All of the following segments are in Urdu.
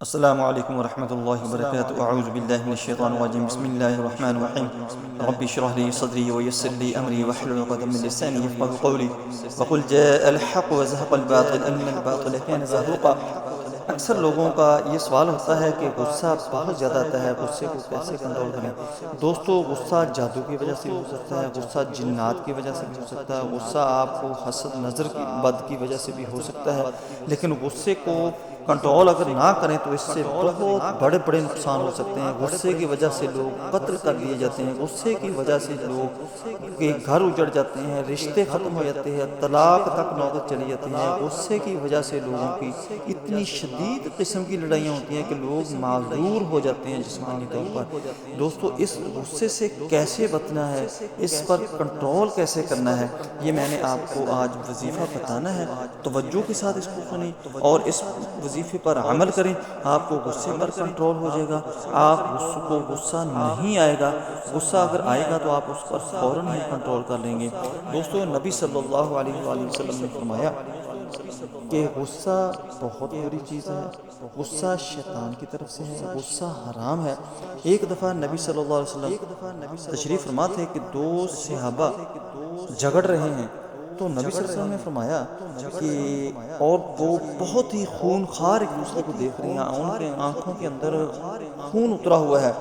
السلام علیکم ورحمۃ اللہ وبرکاتہ اعوذ باللہ من الشیطان الرجیم بسم اللہ الرحمن الرحیم رب اشرح لي صدری ويسر لي امری واحلل عقدۃ من لسانی یفقهوا قولی وقل جاء الحق وزهق الباطل ان الباطل كان زهوقا۔ اکثر لوگوں کا یہ سوال ہوتا ہے کہ غصہ بہت زیادہ آتا ہے، غصے کو کیسے کنٹرول کریں؟ دوستو، غصہ جادو کی وجہ سے بھی ہو سکتا ہے، غصہ جنات کی وجہ سے بھی ہو سکتا ہے، غصہ آپ کو حسد نظر کی بد کی وجہ سے بھی ہو سکتا ہے، لیکن غصے کو کنٹرول اگر نہ کریں تو اس سے بہت بڑے بڑے نقصان ہو سکتے ہیں۔ غصے کی وجہ سے لوگ قتل کر دیے جاتے ہیں، غصے کی وجہ سے لوگ کے گھر اجڑ جاتے ہیں، رشتے ختم ہو جاتے ہیں، طلاق تک نوبت چلی جاتی ہے۔ غصے کی وجہ سے لوگوں کی اتنی شدید قسم کی لڑائیاں ہوتی ہیں کہ لوگ معذور ہو جاتے ہیں جسمانی طور پر۔ دوستو، اس غصے سے کیسے بچنا ہے، اس پر کنٹرول کیسے کرنا ہے، یہ میں نے آپ کو آج وظیفہ بتانا ہے۔ توجہ کے ساتھ اس کو سنیں اور اس وظیفے پر عمل کریں، آپ کو غصے پر کنٹرول ہو جائے گا۔ آپ کو غصہ نہیں آئے گا، غصہ اگر آئے گا تو آپ اس پر فوراً ہی کنٹرول کر لیں گے۔ دوستو، نبی صلی اللہ علیہ وآلہ وسلم نے فرمایا کہ غصہ بہت بری چیز ہے، غصہ شیطان کی طرف سے ہے، غصہ حرام ہے۔ ایک دفعہ نبی صلی اللہ علیہ وسلم تشریف فرما تھے کہ دو صحابہ جھگڑ رہے ہیں، تو نبی صلی اللہ علیہ وسلم نے فرمایا کہ اور وہ بہت ہی خون خار ایک دوسرے کو دیکھ رہی ہیں، ان کے آنکھوں کے اندر خون اترا ہوا ہے،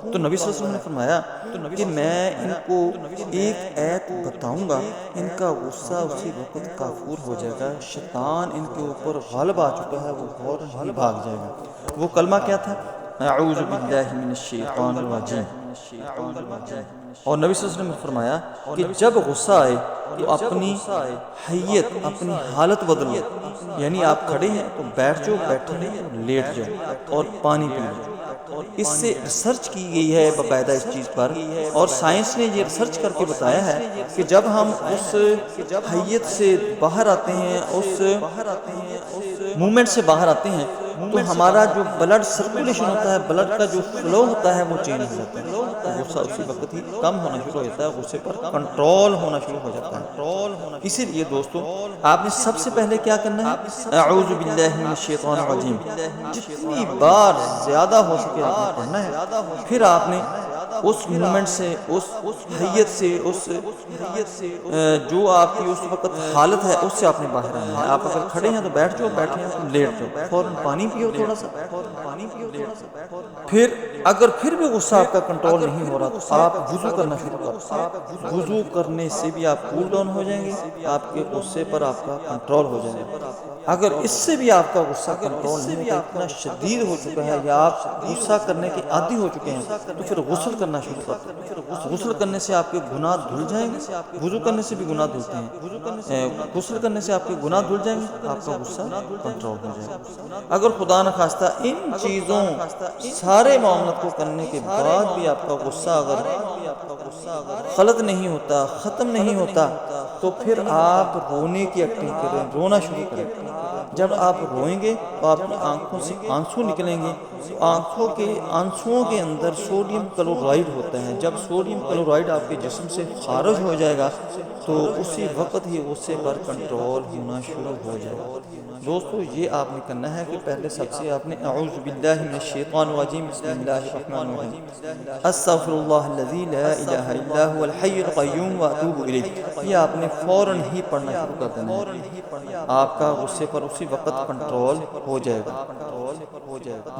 تو نبی صلی اللہ علیہ وسلم نے فرمایا کہ میں ان کو ایک ایت بتاؤں گا، ان کا غصہ اسی وقت کافور ہو جائے گا، شیطان ان کے اوپر غالب آ چکا ہے، وہ فوراً ہی بھاگ جائے گا۔ وہ کلمہ کیا تھا؟ اعوذ باللہ من الشیطان الرجیم۔ اور نبی صلی اللہ علیہ وسلم نے فرمایا کہ جب غصہ آئے تو اپنی حیت، اپنی حالت بدلو، یعنی آپ کھڑے ہیں تو بیٹھ جاؤ، بیٹھے ہیں تو لیٹ جاؤ اور پانی پی لو۔ اس سے ریسرچ کی گئی ہے باقاعدہ اس چیز پر، اور سائنس نے یہ ریسرچ کر کے بتایا ہے کہ جب ہم اس حیت سے باہر آتے ہیں، اس مومنٹ سے باہر آتے ہیں، تو ہمارا جو بلڈ سرکولیشن ہوتا ہے، بلڈ کا جو فلو ہوتا ہے وہ چینج ہو جاتا ہے، تو غصہ اسی وقت ہی کم ہونا شروع ہو جاتا ہے، غصے پر کنٹرول ہونا شروع ہو جاتا ہے۔ اسی لیے دوستو، آپ نے سب سے پہلے کیا کرنا ہے؟ اعوذ باللہ من الشیطان الرجیم جتنی بار زیادہ ہو سکے آپ نے پڑھنا ہے۔ پھر آپ نے اس مومنٹ سے، اس حیت سے، اس جو آپ کی اس وقت حالت ہے اس سے آپ نے باہر آنا ہے۔ آپ اگر کھڑے ہیں تو بیٹھ جاؤ، بیٹھے ہیں تو لیٹ جاؤ، فوراً پانی پیو تھوڑا سا۔ پھر اگر پھر بھی غصہ آپ کا کنٹرول نہیں ہو رہا تو آپ وضو کرنا شروع کریں۔ وضو کرنے سے بھی آپ کول ڈاؤن ہو جائیں گے، آپ کے غصے پر آپ کا کنٹرول ہو جائے گا۔ اگر اس سے بھی آپ کا غصہ کنٹرول نہیں ہوتا، اتنا شدید ہو چکا ہے یا آپ غصہ کرنے کے عادی ہو چکے ہیں، تو پھر غسل کرنا شروع کر دیں۔ غسل کرنے سے آپ کے گناہ دھل جائیں گے، وضو کرنے سے بھی گناہ دھلتے ہیں، غسل کرنے سے آپ کے گناہ دھل جائیں گے، آپ کا غصہ کنٹرول ہو جائے گا۔ اگر خدا نخواستہ ان چیزوں سارے معاملات کو کرنے کے بعد بھی آپ کا غصہ اگر غلط نہیں ہوتا، ختم نہیں ہوتا، تو پھر آپ رونے کی ایکٹنگ کریں، رونا شروع کریں۔ جب آپ روئیں گے تو آپ کی آنکھوں سے آنسو نکلیں گے، تو آنسوؤں کے اندر سوڈیم کلورائڈ ہوتا ہے۔ جب سوڈیم کلورائڈ آپ کے جسم سے خارج ہو جائے گا تو اسی وقت ہی غصے پر کنٹرول ہونا شروع ہو جائے گا۔ دوستو، یہ آپ نے کرنا ہے کہ پہلے سب سے آپ نے اعوذ باللہ من الشیطان الرجیم بسم اللہ الرحمن الرحیم استغفر اللہ الذی لا الہ الا هو الحی القیوم واتوب الیہ، یہ آپ نے فوراً ہی پڑھنا شروع کر دینا ہے۔ آپ کا غصے پر اسی وقت کنٹرول ہو جائے گا۔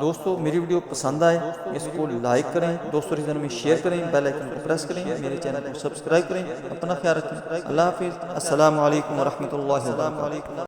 دوستو، میری ویڈیو پسند آئے اس کو لائک کریں، دوستوں کے میں شیئر کریں، بیل آئیکن کو پریس کریں، میرے چینل کو سبسکرائب کریں۔ اپنا خیال رکھیں۔ اللہ حافظ۔ السلام علیکم ورحمۃ اللہ وبرکاتہ۔